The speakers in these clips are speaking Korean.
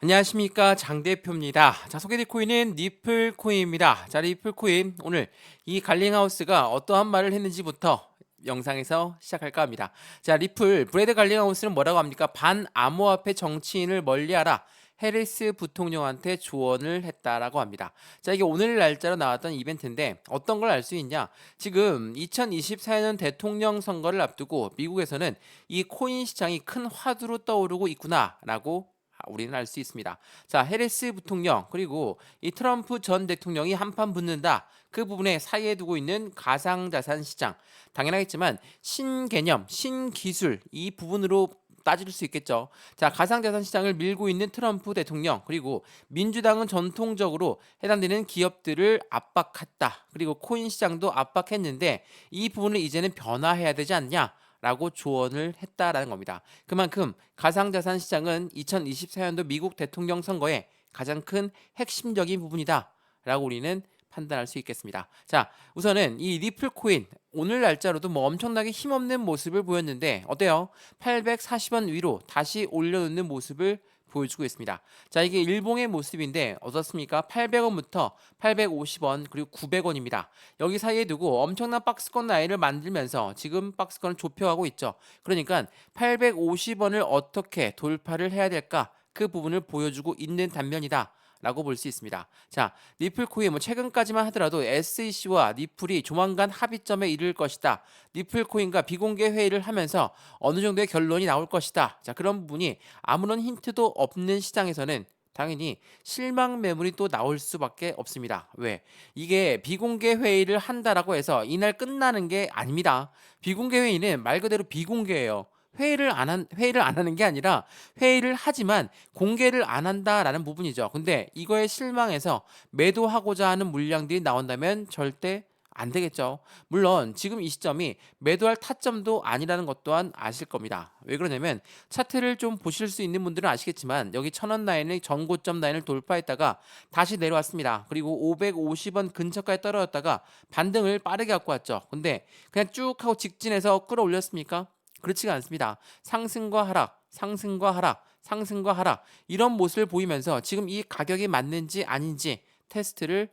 안녕하십니까, 장 대표입니다. 자, 소개될 코인은 리플 코인입니다. 자, 리플 코인 오늘 이 갈링하우스가 어떠한 말을 했는지부터 영상에서 시작할까 합니다. 자, 리플 브래드 갈링하우스는 뭐라고 합니까? 반암호화폐 정치인을 멀리하라. 해리스 부통령한테 조언을 했다라고 합니다. 자, 이게 오늘 날짜로 나왔던 이벤트인데 어떤 걸 알 수 있냐? 지금 2024년 대통령 선거를 앞두고 미국에서는 이 코인 시장이 큰 화두로 떠오르고 있구나라고 우리는 알 수 있습니다. 자, 해리스 부통령 그리고 이 트럼프 전 대통령이 한판 붙는다. 그 부분에 사이에 두고 있는 가상자산 시장. 당연하겠지만 신개념, 신기술 이 부분으로 따질 수 있겠죠. 자, 가상자산 시장을 밀고 있는 트럼프 대통령 그리고 민주당은 전통적으로 해당되는 기업들을 압박했다. 그리고 코인 시장도 압박했는데 이 부분을 이제는 변화해야 되지 않냐? 라고 조언을 했다라는 겁니다. 그만큼 가상자산 시장은 2024년도 미국 대통령 선거의 가장 큰 핵심적인 부분이다 라고 우리는 판단할 수 있겠습니다. 자, 우선은 이 리플 코인 오늘 날짜로도 뭐 엄청나게 힘없는 모습을 보였는데 어때요? 840원 위로 다시 올려놓는 모습을 보여주고 있습니다. 자, 이게 일봉의 모습인데 어떻습니까? 800원부터 850원 그리고 900원입니다. 여기 사이에 두고 엄청난 박스권 라인을 만들면서 지금 박스권을 좁혀가고 있죠. 그러니까 850원을 어떻게 돌파를 해야 될까? 그 부분을 보여주고 있는 단면이다. 라고 볼 수 있습니다. 자, 리플 코인 뭐 최근까지만 하더라도 SEC와 리플이 조만간 합의점에 이를 것이다. 리플 코인과 비공개 회의를 하면서 어느 정도의 결론이 나올 것이다. 자, 그런 부분이 아무런 힌트도 없는 시장에서는 당연히 실망 매물이 또 나올 수밖에 없습니다. 왜? 이게 비공개 회의를 한다라고 해서 이날 끝나는 게 아닙니다. 비공개 회의는 말 그대로 비공개예요. 회의를 안 하는 게 아니라 회의를 하지만 공개를 안 한다라는 부분이죠. 근데 이거에 실망해서 매도하고자 하는 물량들이 나온다면 절대 안 되겠죠. 물론 지금 이 시점이 매도할 타점도 아니라는 것 또한 아실 겁니다. 왜 그러냐면 차트를 좀 보실 수 있는 분들은 아시겠지만 여기 1000원 라인의 전고점 라인을 돌파했다가 다시 내려왔습니다. 그리고 550원 근처까지 떨어졌다가 반등을 빠르게 갖고 왔죠. 근데 그냥 쭉 하고 직진해서 끌어올렸습니까? 그렇지가 않습니다. 상승과 하락, 상승과 하락, 상승과 하락 이런 모습을 보이면서 지금 이 가격이 맞는지 아닌지 테스트를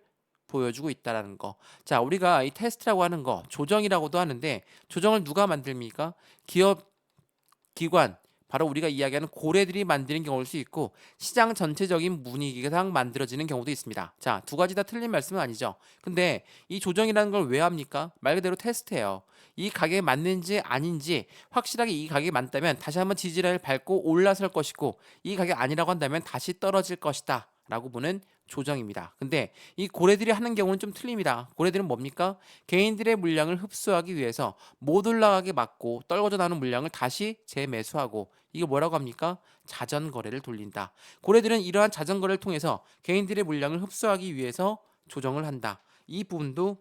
보여주고 있다라는 거. 자, 우리가 이 테스트라고 하는 거 조정이라고도 하는데 조정을 누가 만듭니까? 기업 기관 바로 우리가 이야기하는 고래들이 만드는 경우일 수 있고 시장 전체적인 분위기상 만들어지는 경우도 있습니다. 자, 두 가지 다 틀린 말씀은 아니죠. 근데 이 조정이라는 걸 왜 합니까? 말 그대로 테스트예요. 이 가격에 맞는지 아닌지 확실하게 이 가격이 맞다면 다시 한번 지지를 밟고 올라설 것이고 이 가격 아니라고 한다면 다시 떨어질 것이다. 라고 보는 조정입니다. 근데 이 고래들이 하는 경우는 좀 틀립니다. 고래들은 뭡니까? 개인들의 물량을 흡수하기 위해서 못 올라가게 막고 떨궈져 나오는 물량을 다시 재매수하고 이게 뭐라고 합니까? 자전거래를 돌린다. 고래들은 이러한 자전거래를 통해서 개인들의 물량을 흡수하기 위해서 조정을 한다. 이 부분도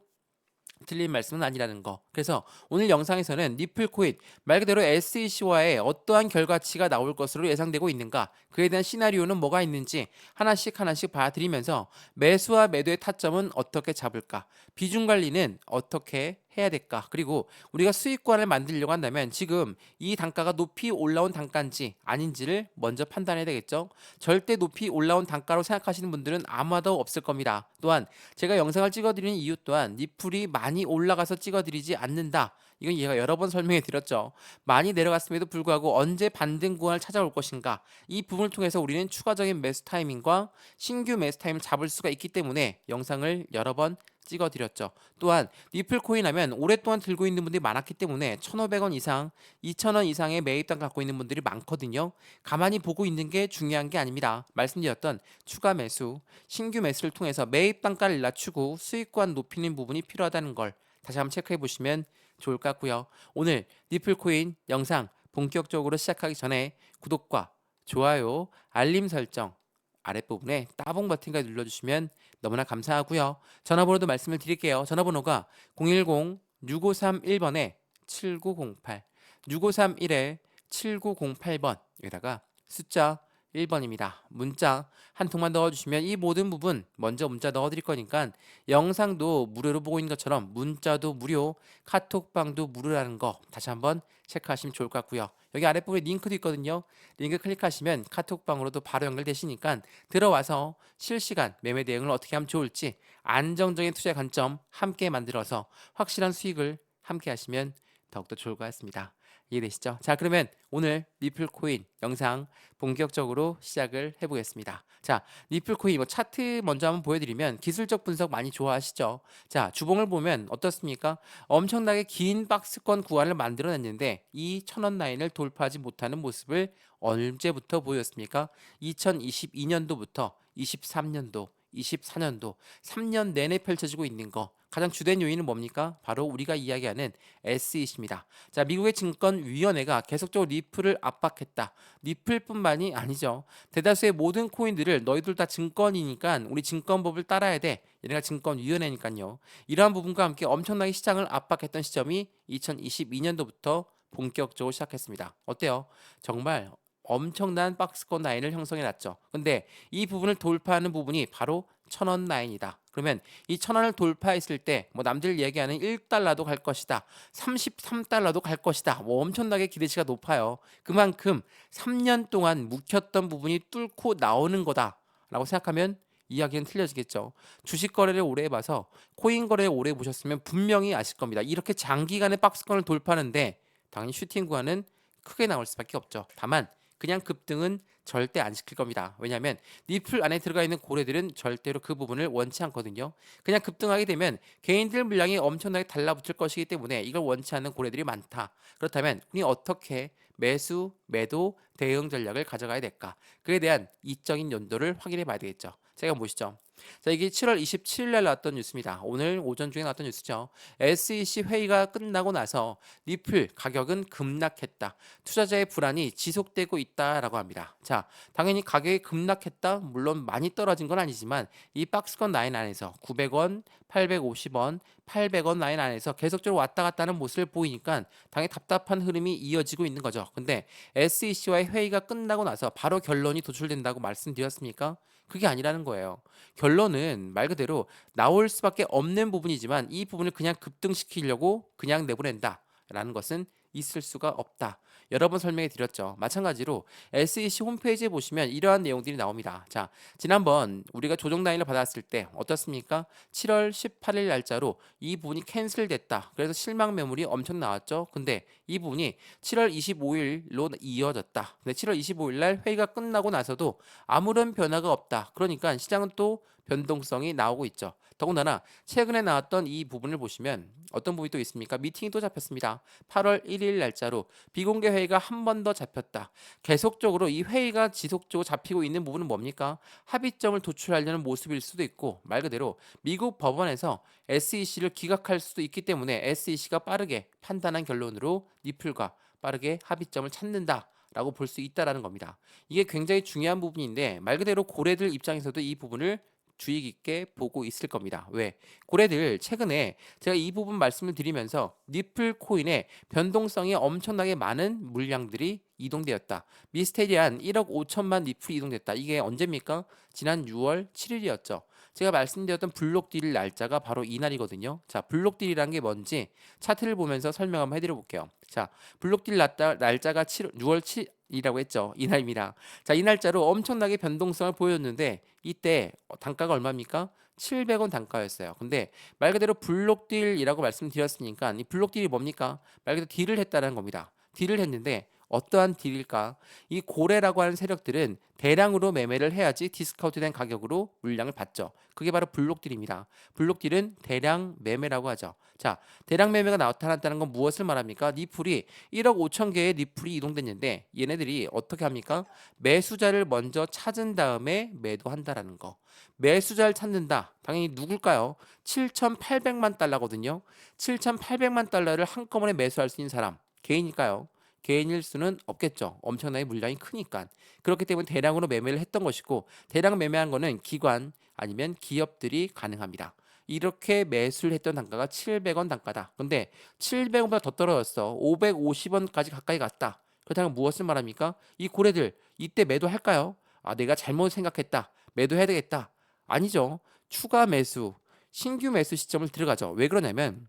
틀린 말씀은 아니라는 거. 그래서 오늘 영상에서는 리플 코인 말 그대로 SEC와의 어떠한 결과치가 나올 것으로 예상되고 있는가, 그에 대한 시나리오는 뭐가 있는지 하나씩 하나씩 봐드리면서 매수와 매도의 타점은 어떻게 잡을까, 비중 관리는 어떻게 해야 될까, 그리고 우리가 수익권을 만들려고 한다면 지금 이 단가가 높이 올라온 단가인지 아닌지를 먼저 판단해야 되겠죠. 절대 높이 올라온 단가로 생각하시는 분들은 아마도 없을 겁니다. 또한 제가 영상을 찍어드리는 이유 또한 리플이 많이 올라가서 찍어드리지 않는다. 이건 얘가 여러 번 설명해 드렸죠. 많이 내려갔음에도 불구하고 언제 반등 구간을 찾아올 것인가, 이 부분을 통해서 우리는 추가적인 매수 타이밍과 신규 매수 타임을 잡을 수가 있기 때문에 영상을 여러 번 찍어드렸죠. 또한 리플 코인 하면 오랫동안 들고 있는 분들이 많았기 때문에 1,500원 이상, 2,000원 이상의 매입단 갖고 있는 분들이 많거든요. 가만히 보고 있는 게 중요한 게 아닙니다. 말씀드렸던 추가 매수, 신규 매수를 통해서 매입 단가를 낮추고 수익권 높이는 부분이 필요하다는 걸 다시 한번 체크해 보시면 좋을 것 같고요. 오늘 리플 코인 영상 본격적으로 시작하기 전에 구독과 좋아요, 알림 설정 아랫부분에 따봉 버튼까지 눌러주시면 너무나 감사하고요. 전화번호도 말씀을 드릴게요. 전화번호가 010-6531번에 7908, 6531에 7908번, 여기다가 숫자 1번입니다. 문자 한 통만 넣어주시면 이 모든 부분 먼저 문자 넣어드릴 거니까 영상도 무료로 보고 있는 것처럼 문자도 무료, 카톡방도 무료라는 거 다시 한번 체크하시면 좋을 것 같고요. 여기 아랫부분에 링크도 있거든요. 링크 클릭하시면 카톡방으로도 바로 연결되시니까 들어와서 실시간 매매 대응을 어떻게 하면 좋을지 안정적인 투자의 관점 함께 만들어서 확실한 수익을 함께 하시면 더욱더 좋을 것 같습니다. 이해되시죠? 자, 그러면 오늘 리플 코인 영상 본격적으로 시작을 해보겠습니다. 자, 리플 코인 차트 먼저 한번 보여드리면 기술적 분석 많이 좋아하시죠? 자, 주봉을 보면 어떻습니까? 엄청나게 긴 박스권 구간을 만들어냈는데 이 1000원 라인을 돌파하지 못하는 모습을 언제부터 보였습니까? 2022년도부터 23년도, 24년도 3년 내내 펼쳐지고 있는 거 가장 주된 요인은 뭡니까? 바로 우리가 이야기하는 SEC입니다. 자, 미국의 증권위원회가 계속적으로 리플을 압박했다. 리플뿐만이 아니죠. 대다수의 모든 코인들을 너희들 다 증권이니까 우리 증권법을 따라야 돼. 얘네가 증권위원회니까요. 이러한 부분과 함께 엄청나게 시장을 압박했던 시점이 2022년도부터 본격적으로 시작했습니다. 어때요? 정말 엄청난 박스권 라인을 형성해 놨죠. 근데 이 부분을 돌파하는 부분이 바로 1000원 라인이다. 그러면 이 1000원을 돌파했을 때 뭐 남들 얘기하는 1달러도 갈 것이다. 33달러도 갈 것이다. 뭐 엄청나게 기대치가 높아요. 그만큼 3년 동안 묵혔던 부분이 뚫고 나오는 거다라고 생각하면 이야기는 틀려지겠죠. 주식 거래를 오래 해봐서 코인 거래를 오래 보셨으면 분명히 아실 겁니다. 이렇게 장기간의 박스권을 돌파하는데 당연히 슈팅 구간은 크게 나올 수밖에 없죠. 다만 그냥 급등은 절대 안 시킬 겁니다. 왜냐하면 니플 안에 들어가 있는 고래들은 절대로 그 부분을 원치 않거든요. 그냥 급등하게 되면 개인들 물량이 엄청나게 달라붙을 것이기 때문에 이걸 원치 않는 고래들이 많다. 그렇다면 우리 어떻게 매수, 매도, 대응 전략을 가져가야 될까? 그에 대한 이적인 연도를 확인해 봐야 되겠죠. 제가 보시죠. 자, 이게 7월 27일 날 나왔던 뉴스입니다. 오늘 오전 중에 나왔던 뉴스죠. SEC 회의가 끝나고 나서 리플 가격은 급락했다. 투자자의 불안이 지속되고 있다라고 합니다. 자, 당연히 가격이 급락했다. 물론 많이 떨어진 건 아니지만 이 박스권 라인 안에서 900원, 850원, 800원 라인 안에서 계속적으로 왔다 갔다 하는 모습을 보이니까 당연히 답답한 흐름이 이어지고 있는 거죠. 근데 SEC와의 회의가 끝나고 나서 바로 결론이 도출된다고 말씀드렸습니까? 그게 아니라는 거예요. 결론은 말 그대로 나올 수밖에 없는 부분이지만 이 부분을 그냥 급등시키려고 그냥 내보낸다라는 것은 있을 수가 없다. 여러 번 설명해 드렸죠. 마찬가지로 SEC 홈페이지에 보시면 이러한 내용들이 나옵니다. 자, 지난번 우리가 조정 라인을 받았을 때 어떻습니까? 7월 18일 날짜로 이 부분이 캔슬됐다. 그래서 실망 매물이 엄청 나왔죠. 근데 이 부분이 7월 25일로 이어졌다. 근데 7월 25일 날 회의가 끝나고 나서도 아무런 변화가 없다. 그러니까 시장은 또 변동성이 나오고 있죠. 더군다나 최근에 나왔던 이 부분을 보시면 어떤 부분이 또 있습니까? 미팅이 또 잡혔습니다. 8월 1일 날짜로 비공개 회의가 한 번 더 잡혔다. 계속적으로 이 회의가 지속적으로 잡히고 있는 부분은 뭡니까? 합의점을 도출하려는 모습일 수도 있고 말 그대로 미국 법원에서 SEC를 기각할 수도 있기 때문에 SEC가 빠르게 판단한 결론으로 리플과 빠르게 합의점을 찾는다. 라고 볼 수 있다라는 겁니다. 이게 굉장히 중요한 부분인데 말 그대로 고래들 입장에서도 이 부분을 주의 깊게 보고 있을 겁니다. 왜? 고래들 최근에 제가 이 부분 말씀을 드리면서 니플 코인의 변동성이 엄청나게 많은 물량들이 이동되었다. 미스테리한 1억 5천만 니플이 이동됐다. 이게 언제입니까? 지난 6월 7일이었죠. 제가 말씀드렸던 블록딜 날짜가 바로 이날이거든요. 자, 블록딜이란 게 뭔지 차트를 보면서 설명 한번 해드려 볼게요. 자, 블록딜 날짜가 6월 7일이라고 했죠. 이날입니다. 자, 이 날짜로 엄청나게 변동성을 보였는데 이때 단가가 얼마입니까? 700원 단가였어요. 근데 말 그대로 블록딜이라고 말씀드렸으니까 이 블록딜이 뭡니까? 말 그대로 딜을 했다는 겁니다. 딜을 했는데 어떠한 딜일까? 이 고래라고 하는 세력들은 대량으로 매매를 해야지 디스카운트된 가격으로 물량을 받죠. 그게 바로 블록딜입니다. 블록딜은 대량 매매라고 하죠. 자, 대량 매매가 나타났다는 건 무엇을 말합니까? 니플이 1억 5천 개의 니플이 이동됐는데 얘네들이 어떻게 합니까? 매수자를 먼저 찾은 다음에 매도한다라는 거. 매수자를 찾는다. 당연히 누굴까요? 7,800만 달러거든요. 7,800만 달러를 한꺼번에 매수할 수 있는 사람. 개인일까요? 개인일 수는 없겠죠. 엄청나게 물량이 크니까. 그렇기 때문에 대량으로 매매를 했던 것이고 대량 매매한 거는 기관 아니면 기업들이 가능합니다. 이렇게 매수를 했던 단가가 700원 단가다. 근데 700원보다 더 떨어졌어. 550원까지 가까이 갔다. 그렇다면 무엇을 말합니까? 이 고래들 이때 매도할까요? 아, 내가 잘못 생각했다. 매도해야 되겠다. 아니죠. 추가 매수, 신규 매수 시점을 들어가죠. 왜 그러냐면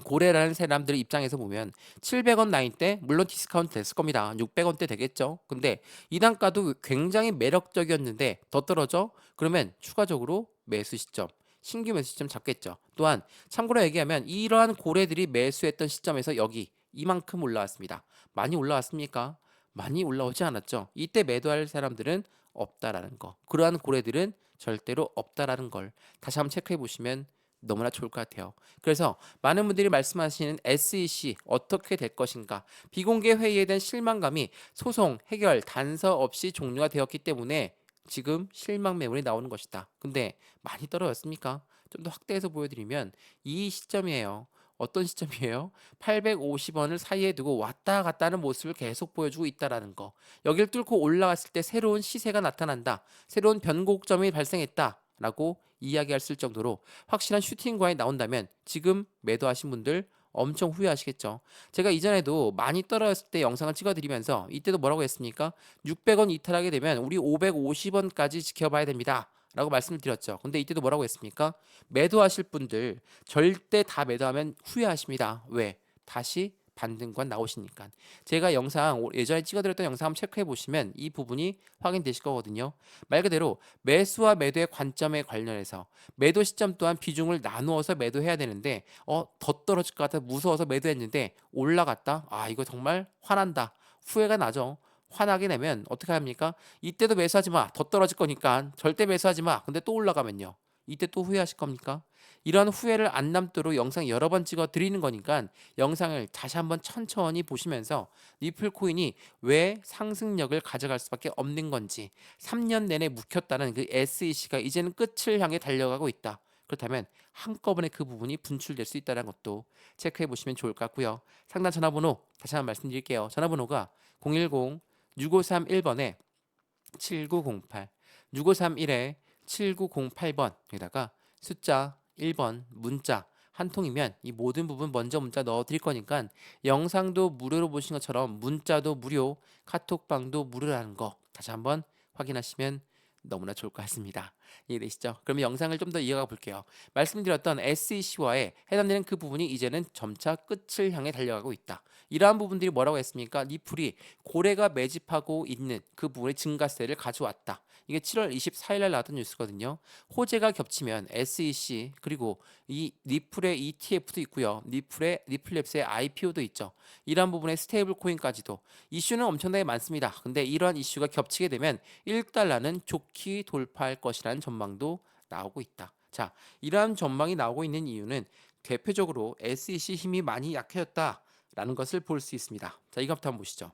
고래라는 사람들 입장에서 보면 700원 라인 때 물론 디스카운트 됐을 겁니다. 600원대 되겠죠. 근데 이 단가도 굉장히 매력적이었는데 더 떨어져? 그러면 추가적으로 매수 시점, 신규 매수 시점 잡겠죠. 또한 참고로 얘기하면 이러한 고래들이 매수했던 시점에서 여기 이만큼 올라왔습니다. 많이 올라왔습니까? 많이 올라오지 않았죠. 이때 매도할 사람들은 없다라는 거. 그러한 고래들은 절대로 없다라는 걸 다시 한번 체크해 보시면 너무나 좋을 것 같아요. 그래서 많은 분들이 말씀하시는 SEC 어떻게 될 것인가, 비공개 회의에 대한 실망감이 소송 해결 단서 없이 종료가 되었기 때문에 지금 실망 매물이 나오는 것이다. 근데 많이 떨어졌습니까? 좀 더 확대해서 보여드리면 이 시점이에요. 어떤 시점이에요? 850원을 사이에 두고 왔다 갔다 하는 모습을 계속 보여주고 있다라는 거. 여기를 뚫고 올라갔을 때 새로운 시세가 나타난다. 새로운 변곡점이 발생했다. 라고 이야기할 수 있을 정도로 확실한 슈팅과에 나온다면 지금 매도하신 분들 엄청 후회하시겠죠. 제가 이전에도 많이 떨어졌을 때 영상을 찍어드리면서 이때도 뭐라고 했습니까? 600원 이탈하게 되면 우리 550원까지 지켜봐야 됩니다. 라고 말씀을 드렸죠. 근데 이때도 뭐라고 했습니까? 매도하실 분들 절대 다 매도하면 후회하십니다. 왜? 다시 반등권 나오시니까. 제가 영상 예전에 찍어드렸던 영상 한번 체크해 보시면 이 부분이 확인되실 거거든요. 말 그대로 매수와 매도의 관점에 관련해서 매도 시점 또한 비중을 나누어서 매도해야 되는데 더 떨어질 것 같아 무서워서 매도했는데 올라갔다. 아 이거 정말 화난다. 후회가 나죠. 화나게 되면 어떻게 합니까? 이때도 매수하지 마. 더 떨어질 거니까 절대 매수하지 마. 근데 또 올라가면요. 이때 또 후회하실 겁니까? 이런 후회를 안 남도록 영상 여러 번 찍어 드리는 거니까 영상을 다시 한번 천천히 보시면서 리플 코인이 왜 상승력을 가져갈 수밖에 없는 건지, 3년 내내 묵혔다는 그 SEC가 이제는 끝을 향해 달려가고 있다. 그렇다면 한꺼번에 그 부분이 분출될 수 있다는 것도 체크해 보시면 좋을 것 같고요. 상담 전화번호 다시 한번 말씀드릴게요. 전화번호가 010-6531번에 7908, 6531에 7908번, 여기다가 숫자 1번 문자 한 통이면 이 모든 부분 먼저 문자 넣어 드릴 거니까 영상도 무료로 보신 것처럼 문자도 무료, 카톡방도 무료라는 거 다시 한번 확인하시면 너무나 좋을 것 같습니다. 이해되시죠? 그러면 영상을 좀 더 이어가 볼게요. 말씀드렸던 SEC와의 해당되는 그 부분이 이제는 점차 끝을 향해 달려가고 있다. 이러한 부분들이 뭐라고 했습니까? 리플이 고래가 매집하고 있는 그 부분의 증가세를 가져왔다. 이게 7월 24일 날 나왔던 뉴스거든요. 호재가 겹치면 SEC 그리고 이 리플의 ETF도 있고요. 리플랩스의 IPO도 있죠. 이러한 부분의 스테이블 코인까지도 이슈는 엄청나게 많습니다. 근데 이러한 이슈가 겹치게 되면 1달러는 좋게 돌파할 것이라는 전망도 나오고 있다. 자, 이러한 전망이 나오고 있는 이유는 대표적으로 SEC 힘이 많이 약해졌다라는 것을 볼 수 있습니다. 자, 이것부터 한번 보시죠.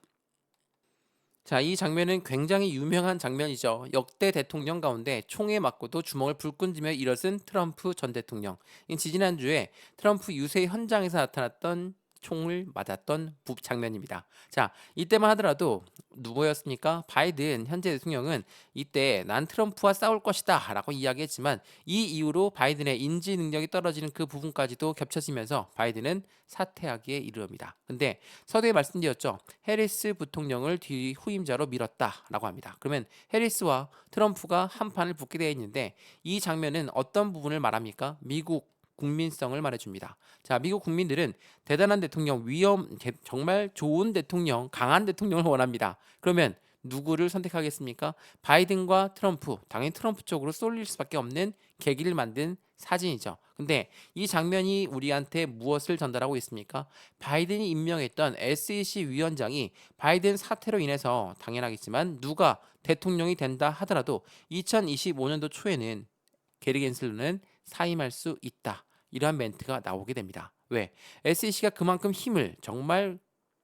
자, 이 장면은 굉장히 유명한 장면이죠. 역대 대통령 가운데 총에 맞고도 주먹을 불끈 쥐며 일어선 트럼프 전 대통령. 이 지지난주에 트럼프 유세 현장에서 나타났던 총을 맞았던 장면입니다. 자, 이때만 하더라도 누구였습니까? 바이든 현재 대통령은 이때 난 트럼프와 싸울 것이다 라고 이야기했지만 이 이후로 바이든의 인지 능력이 떨어지는 그 부분까지도 겹쳐지면서 바이든은 사퇴하기에 이르릅니다. 근데 서두에 말씀드렸죠. 해리스 부통령을 뒤 후임자로 밀었다라고 합니다. 그러면 해리스와 트럼프가 한 판을 붙게 되어 있는데 이 장면은 어떤 부분을 말합니까? 미국 국민성을 말해줍니다. 자, 미국 국민들은 대단한 대통령, 정말 좋은 대통령, 강한 대통령을 원합니다. 그러면 누구를 선택하겠습니까? 바이든과 트럼프, 당연히 트럼프 쪽으로 쏠릴 수밖에 없는 계기를 만든 사진이죠. 근데 이 장면이 우리한테 무엇을 전달하고 있습니까? 바이든이 임명했던 SEC 위원장이 바이든 사태로 인해서 당연하겠지만 누가 대통령이 된다 하더라도 2025년도 초에는 게리 겐슬러는 사임할 수 있다. 이러한 멘트가 나오게 됩니다. 왜? SEC가 그만큼 힘을 정말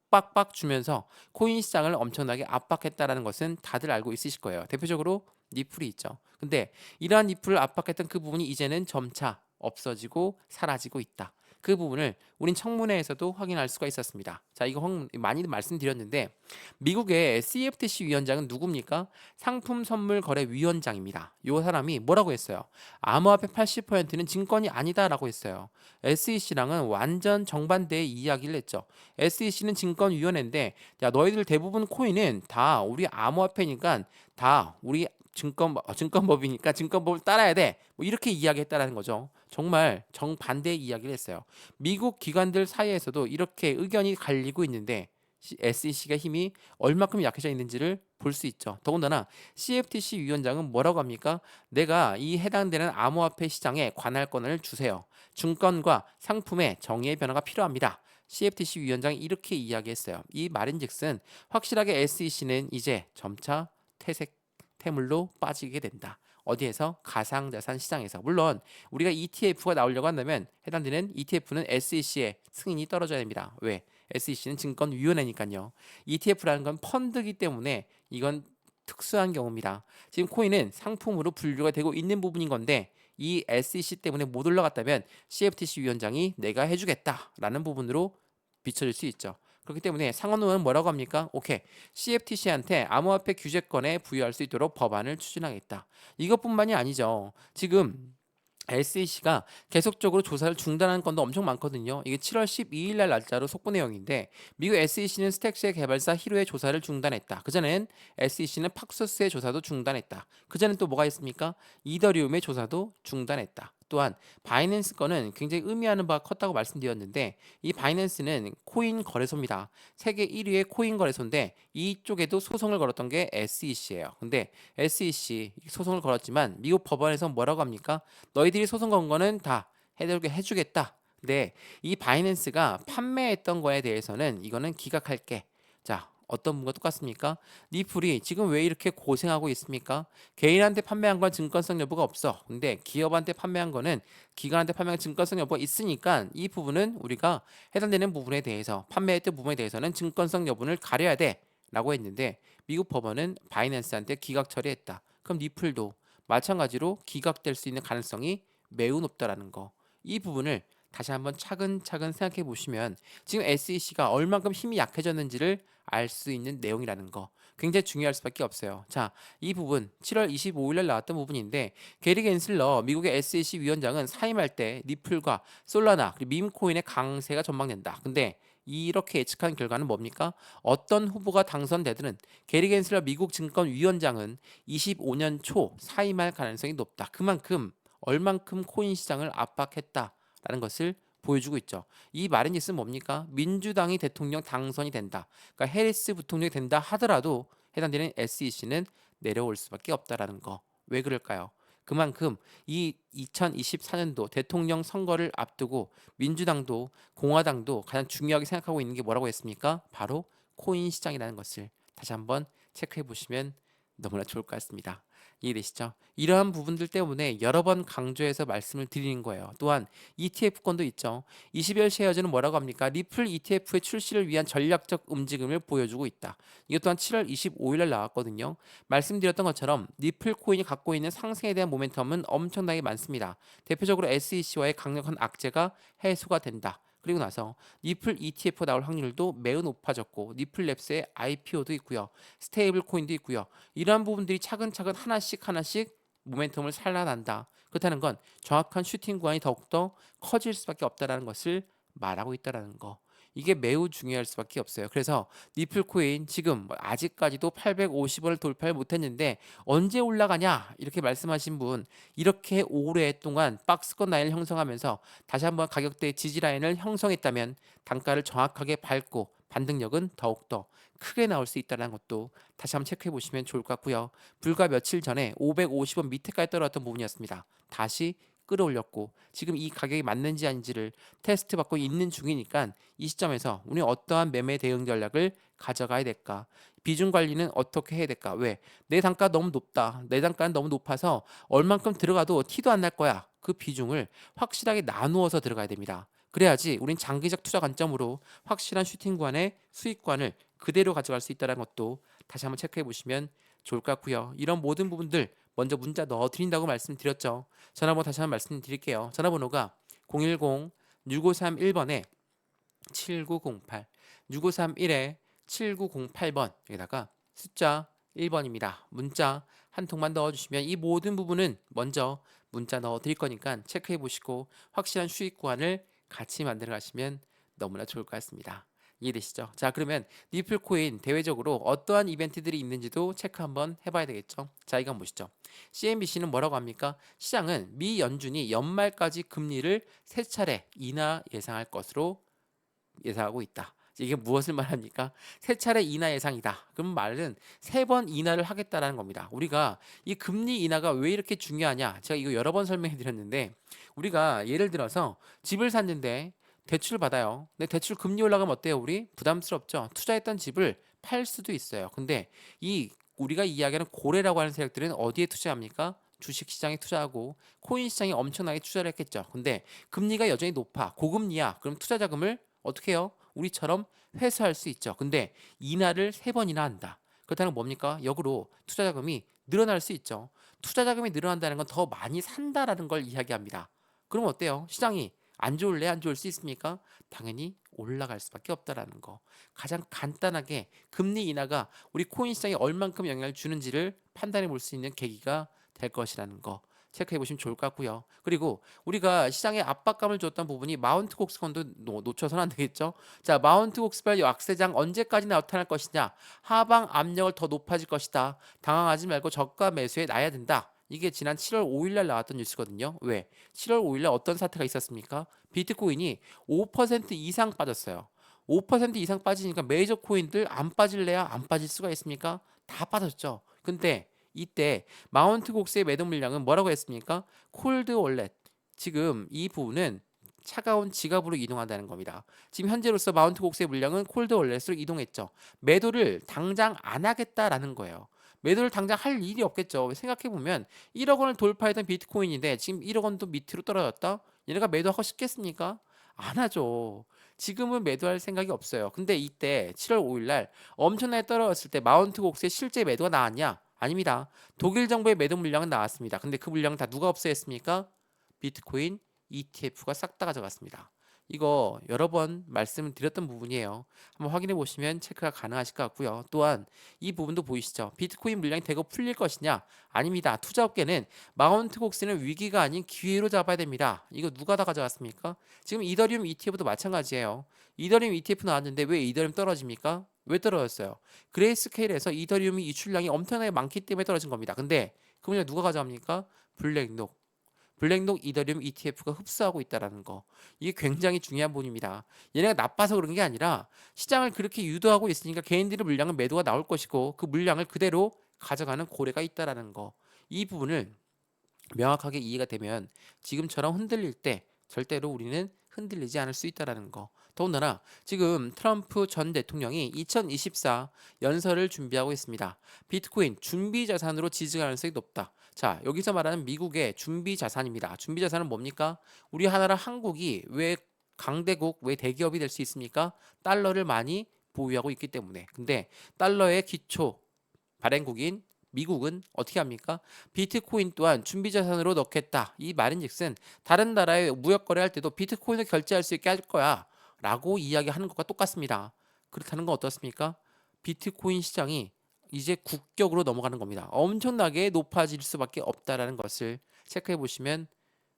빡빡 주면서 코인 시장을 엄청나게 압박했다라는 것은 다들 알고 있으실 거예요. 대표적으로 리플이 있죠. 근데 이러한 리플을 압박했던 그 부분이 이제는 점차 없어지고 사라지고 있다. 그 부분을 우린 청문회에서도 확인할 수가 있었습니다. 자, 이거 많이 말씀드렸는데 미국의 CFTC 위원장은 누굽니까? 상품 선물 거래 위원장입니다. 이 사람이 뭐라고 했어요? 암호화폐 80%는 증권이 아니다라고 했어요. SEC랑은 완전 정반대의 이야기를 했죠. SEC는 증권위원회인데 야 너희들 대부분 코인은 다 우리 암호화폐니까 다 우리 증권법이니까 증권법을 따라야 돼. 뭐 이렇게 이야기했다라는 거죠. 정말 정반대의 이야기를 했어요. 미국 기관들 사이에서도 이렇게 의견이 갈리고 있는데 SEC가 힘이 얼마큼 약해져 있는지를 볼 수 있죠. 더군다나 CFTC 위원장은 뭐라고 합니까? 내가 이 해당되는 암호화폐 시장에 관할 권한을 주세요. 증권과 상품의 정의의 변화가 필요합니다. CFTC 위원장이 이렇게 이야기했어요. 이 말인즉슨 확실하게 SEC는 이제 점차 퇴물로 빠지게 된다. 어디에서? 가상자산 시장에서. 물론 우리가 ETF가 나오려고 한다면 해당되는 ETF는 SEC의 승인이 떨어져야 됩니다. 왜? SEC는 증권위원회니까요. ETF라는 건 펀드이기 때문에 이건 특수한 경우입니다. 지금 코인은 상품으로 분류가 되고 있는 부분인 건데 이 SEC 때문에 못 올라갔다면 CFTC 위원장이 내가 해주겠다라는 부분으로 비춰질 수 있죠. 그렇기 때문에 상원의원은 뭐라고 합니까? 오케이. CFTC한테 암호화폐 규제권에 부여할 수 있도록 법안을 추진하겠다. 이것뿐만이 아니죠. 지금 SEC가 계속적으로 조사를 중단하는 건도 엄청 많거든요. 이게 7월 12일 날 날짜로 속보 내용인데 미국 SEC는 스택스의 개발사 히로의 조사를 중단했다. 그전엔 SEC는 팍소스의 조사도 중단했다. 그전엔 또 뭐가 있습니까? 이더리움의 조사도 중단했다. 또한 바이낸스 건은 굉장히 의미하는 바가 컸다고 말씀드렸는데 이 바이낸스는 코인 거래소입니다. 세계 1위의 코인 거래소인데 이쪽에도 소송을 걸었던 게 SEC예요. 근데 SEC 소송을 걸었지만 미국 법원에서 뭐라고 합니까? 너희들이 소송 건 거는 다 해주겠다. 근데 이 바이낸스가 판매했던 거에 대해서는 이거는 기각할게. 자, 어떤 분과 똑같습니까? 리플이 지금 왜 이렇게 고생하고 있습니까? 개인한테 판매한 건 증권성 여부가 없어. 근데 기업한테 판매한 거는 기관한테 판매한 증권성 여부가 있으니까 이 부분은 우리가 해당되는 부분에 대해서 판매했던 부분에 대해서는 증권성 여부를 가려야 돼. 라고 했는데 미국 법원은 바이낸스한테 기각 처리했다. 그럼 리플도 마찬가지로 기각될 수 있는 가능성이 매우 높다라는 거. 이 부분을 다시 한번 차근차근 생각해 보시면 지금 SEC가 얼만큼 힘이 약해졌는지를 알 수 있는 내용이라는 거. 굉장히 중요할 수밖에 없어요. 자, 이 부분 7월 25일 날 나왔던 부분인데 게리 겐슬러 미국의 SEC 위원장은 사임할 때 리플과 솔라나 그리고 밈코인의 강세가 전망된다. 근데 이렇게 예측한 결과는 뭡니까? 어떤 후보가 당선되든 게리 겐슬러 미국 증권위원장은 25년 초 사임할 가능성이 높다. 그만큼 얼만큼 코인 시장을 압박했다라는 것을 보여주고 있죠. 이 말인즉슨 뭡니까? 민주당이 대통령 당선이 된다. 그러니까 해리스 부통령이 된다 하더라도 해당되는 SEC는 내려올 수밖에 없다라는 거. 왜 그럴까요? 그만큼 이 2024년도 대통령 선거를 앞두고 민주당도 공화당도 가장 중요하게 생각하고 있는 게 뭐라고 했습니까? 바로 코인 시장이라는 것을 다시 한번 체크해 보시면 너무나 좋을 것 같습니다. 이해되시죠? 이러한 부분들 때문에 여러 번 강조해서 말씀을 드리는 거예요. 또한 ETF권도 있죠. 20일 쉐어즈는 뭐라고 합니까? 리플 ETF의 출시를 위한 전략적 움직임을 보여주고 있다. 이것 또한 7월 25일 날 나왔거든요. 말씀드렸던 것처럼 리플 코인이 갖고 있는 상승에 대한 모멘텀은 엄청나게 많습니다. 대표적으로 SEC와의 강력한 악재가 해소가 된다. 그리고 나서 리플 ETF 나올 확률도 매우 높아졌고 리플랩스의 IPO도 있고요. 스테이블 코인도 있고요. 이러한 부분들이 차근차근 하나씩 모멘텀을 살아난다. 그렇다는 건 정확한 슈팅 구간이 더욱더 커질 수밖에 없다는 것을 말하고 있다는 거. 이게 매우 중요할 수밖에 없어요. 그래서 리플 코인 지금 아직까지도 850원을 돌파를 못했는데 언제 올라가냐 이렇게 말씀하신 분 이렇게 오랫동안 박스권 라인을 형성하면서 다시 한번 가격대 지지 라인을 형성했다면 단가를 정확하게 밟고 반등력은 더욱더 크게 나올 수 있다는 것도 다시 한번 체크해 보시면 좋을 것 같고요. 불과 며칠 전에 550원 밑에까지 떨어졌던 부분이었습니다. 다시 끌어올렸고 지금 이 가격이 맞는지 아닌지를 테스트 받고 있는 중이니까 이 시점에서 우리 어떠한 매매 대응 전략을 가져가야 될까? 비중 관리는 어떻게 해야 될까? 왜? 내 단가 너무 높다. 내 단가는 너무 높아서 얼만큼 들어가도 티도 안 날 거야. 그 비중을 확실하게 나누어서 들어가야 됩니다. 그래야지 우린 장기적 투자 관점으로 확실한 슈팅 구간의 수익관을 그대로 가져갈 수 있다는 것도 다시 한번 체크해 보시면 좋을 것 같고요. 이런 모든 부분들 먼저 문자 넣어드린다고 말씀드렸죠. 전화번호 다시 한번 말씀드릴게요. 전화번호가 010-6531번에 7908 6531에 7908번 여기다가 숫자 1번입니다. 문자 한 통만 넣어주시면 이 모든 부분은 먼저 문자 넣어드릴 거니까 체크해 보시고 확실한 수익 구간을 같이 만들어 가시면 너무나 좋을 것 같습니다. 이해되시죠? 자, 그러면 리플 코인 대외적으로 어떠한 이벤트들이 있는지도 체크 한번 해봐야 되겠죠? 자, 이건 보시죠. CNBC는 뭐라고 합니까? 시장은 미 연준이 연말까지 금리를 세 차례 인하 예상할 것으로 예상하고 있다. 이게 무엇을 말합니까? 세 차례 인하 예상이다. 그럼 말은 세 번 인하를 하겠다라는 겁니다. 우리가 이 금리 인하가 왜 이렇게 중요하냐? 제가 이거 여러 번 설명해 드렸는데 우리가 예를 들어서 집을 샀는데 대출 받아요. 근데 대출 금리 올라가면 어때요? 우리 부담스럽죠. 투자했던 집을 팔 수도 있어요. 근데 이 우리가 이야기하는 고래라고 하는 세력들은 어디에 투자합니까? 주식 시장에 투자하고 코인 시장에 엄청나게 투자를 했겠죠. 근데 금리가 여전히 높아. 고금리야. 그럼 투자 자금을 어떻게 해요? 우리처럼 회수할 수 있죠. 근데 인하를 세 번이나 한다. 그렇다는 건 뭡니까? 역으로 투자 자금이 늘어날 수 있죠. 투자 자금이 늘어난다는 건 더 많이 산다라는 걸 이야기합니다. 그럼 어때요? 시장이 안 좋을래? 안 좋을 수 있습니까? 당연히 올라갈 수밖에 없다라는 거. 가장 간단하게 금리 인하가 우리 코인 시장에 얼만큼 영향을 주는지를 판단해 볼 수 있는 계기가 될 것이라는 거. 체크해 보시면 좋을 것 같고요. 그리고 우리가 시장에 압박감을 줬던 부분이 마운트 곡스건도 놓쳐서는 안 되겠죠. 자, 마운트 곡스발 약세장 언제까지 나타날 것이냐? 하방 압력을 더 높아질 것이다. 당황하지 말고 저가 매수에 놔야 된다. 이게 지난 7월 5일 날 나왔던 뉴스거든요. 왜? 7월 5일 날 어떤 사태가 있었습니까? 비트코인이 5% 이상 빠졌어요. 5% 이상 빠지니까 메이저 코인들 안 빠질래야 안 빠질 수가 있습니까? 다 빠졌죠. 근데 이때 마운트 곡스의 매도 물량은 뭐라고 했습니까? 콜드 월렛. 지금 이 부분은 차가운 지갑으로 이동한다는 겁니다. 지금 현재로서 마운트 곡스의 물량은 콜드 월렛으로 이동했죠. 매도를 당장 안 하겠다라는 거예요. 매도를 당장 할 일이 없겠죠. 생각해보면 1억 원을 돌파했던 비트코인인데 지금 1억 원도 밑으로 떨어졌다? 얘네가 매도하고 싶겠습니까? 안 하죠. 지금은 매도할 생각이 없어요. 근데 이때 7월 5일 날 엄청나게 떨어졌을 때 마운트 곡스의 실제 매도가 나왔냐? 아닙니다. 독일 정부의 매도 물량은 나왔습니다. 근데 그 물량은 다 누가 없애했습니까? 비트코인 ETF가 싹 다 가져갔습니다. 이거 여러 번 말씀을 드렸던 부분이에요. 한번 확인해 보시면 체크가 가능하실 것 같고요. 또한 이 부분도 보이시죠? 비트코인 물량이 대거 풀릴 것이냐? 아닙니다. 투자업계는 마운트 곡스는 위기가 아닌 기회로 잡아야 됩니다. 이거 누가 다 가져갔습니까? 지금 이더리움 ETF도 마찬가지예요. 이더리움 ETF 나왔는데 왜 이더리움 떨어집니까? 왜 떨어졌어요? 그레이스케일에서 이더리움이 이출량이 엄청나게 많기 때문에 떨어진 겁니다. 근데 그 물량 누가 가져갑니까? 블랙록. 블랙록 이더리움 ETF가 흡수하고 있다는 거. 이게 굉장히 중요한 부분입니다. 얘네가 나빠서 그런 게 아니라 시장을 그렇게 유도하고 있으니까 개인들의 물량은 매도가 나올 것이고 그 물량을 그대로 가져가는 고래가 있다는 거. 이 부분을 명확하게 이해가 되면 지금처럼 흔들릴 때 절대로 우리는 흔들리지 않을 수 있다는 거. 더군다나 지금 트럼프 전 대통령이 2024 연설을 준비하고 있습니다. 비트코인 준비 자산으로 지지 가능성이 높다. 자, 여기서 말하는 미국의 준비 자산입니다. 준비 자산은 뭡니까? 우리 하나라 한국이 왜 강대국, 왜 대기업이 될 수 있습니까? 달러를 많이 보유하고 있기 때문에. 근데 달러의 기초 발행국인 미국은 어떻게 합니까? 비트코인 또한 준비자산으로 넣겠다. 이 말인즉슨 다른 나라에 무역 거래할 때도 비트코인을 결제할 수 있게 할 거야 라고 이야기하는 것과 똑같습니다. 그렇다는 건 어떻습니까? 비트코인 시장이 이제 국격으로 넘어가는 겁니다. 엄청나게 높아질 수밖에 없다라는 것을 체크해 보시면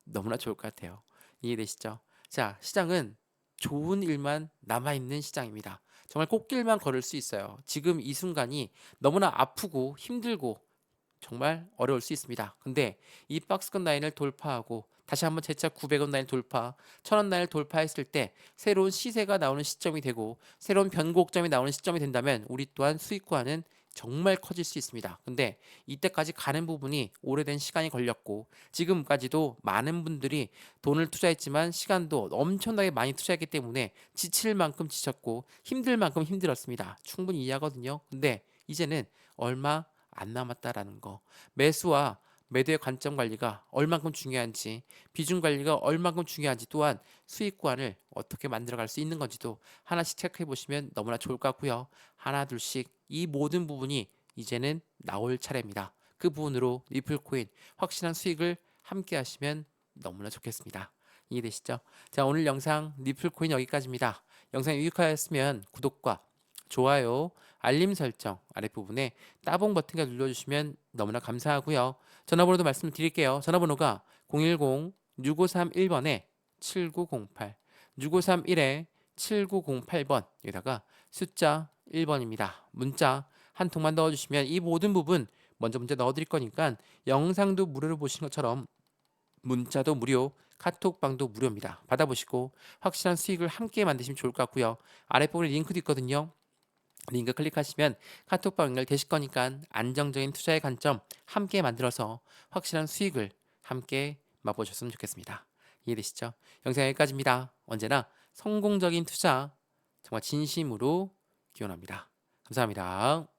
너무나 좋을 것 같아요. 이해되시죠? 자, 시장은 좋은 일만 남아있는 시장입니다. 정말 꽃길만 걸을 수 있어요. 지금 이 순간이 너무나 아프고 힘들고 정말 어려울 수 있습니다. 근데 이 박스권 라인을 돌파하고 다시 한번 재차 900원 라인 돌파, 1000원 라인을 돌파했을 때 새로운 시세가 나오는 시점이 되고 새로운 변곡점이 나오는 시점이 된다면 우리 또한 수익과는 정말 커질 수 있습니다. 근데 이때까지 가는 부분이 오래된 시간이 걸렸고 지금까지도 많은 분들이 돈을 투자했지만 시간도 엄청나게 많이 투자했기 때문에 지칠 만큼 지쳤고 힘들 만큼 힘들었습니다. 충분히 이해하거든요. 근데 이제는 얼마 안 남았다라는 거. 매수와 매도의 관점 관리가 얼만큼 중요한지, 비중 관리가 얼만큼 중요한지 또한 수익관을 어떻게 만들어갈 수 있는 건지도 하나씩 체크해 보시면 너무나 좋을 것 같고요. 하나 둘씩 이 모든 부분이 이제는 나올 차례입니다. 그 부분으로 리플코인 확실한 수익을 함께 하시면 너무나 좋겠습니다. 이해되시죠? 자, 오늘 영상 리플코인 여기까지입니다. 영상이 유익하였으면 구독과 좋아요, 알림 설정 아랫부분에 따봉 버튼을 눌러주시면 너무나 감사하고요. 전화번호도 말씀드릴게요. 전화번호가 010-6531번에 7908, 6531에 7908번 여기다가 숫자 1번입니다. 문자 한 통만 넣어주시면 이 모든 부분 먼저 문제 넣어드릴 거니까 영상도 무료로 보신 것처럼 문자도 무료, 카톡방도 무료입니다. 받아보시고 확실한 수익을 함께 만드시면 좋을 것 같고요. 아랫부분에 링크도 있거든요. 링크 클릭하시면 카톡방 연결되실 거니까 안정적인 투자의 관점 함께 만들어서 확실한 수익을 함께 맛보셨으면 좋겠습니다. 이해되시죠? 영상 여기까지입니다. 언제나 성공적인 투자 정말 진심으로 기원합니다. 감사합니다.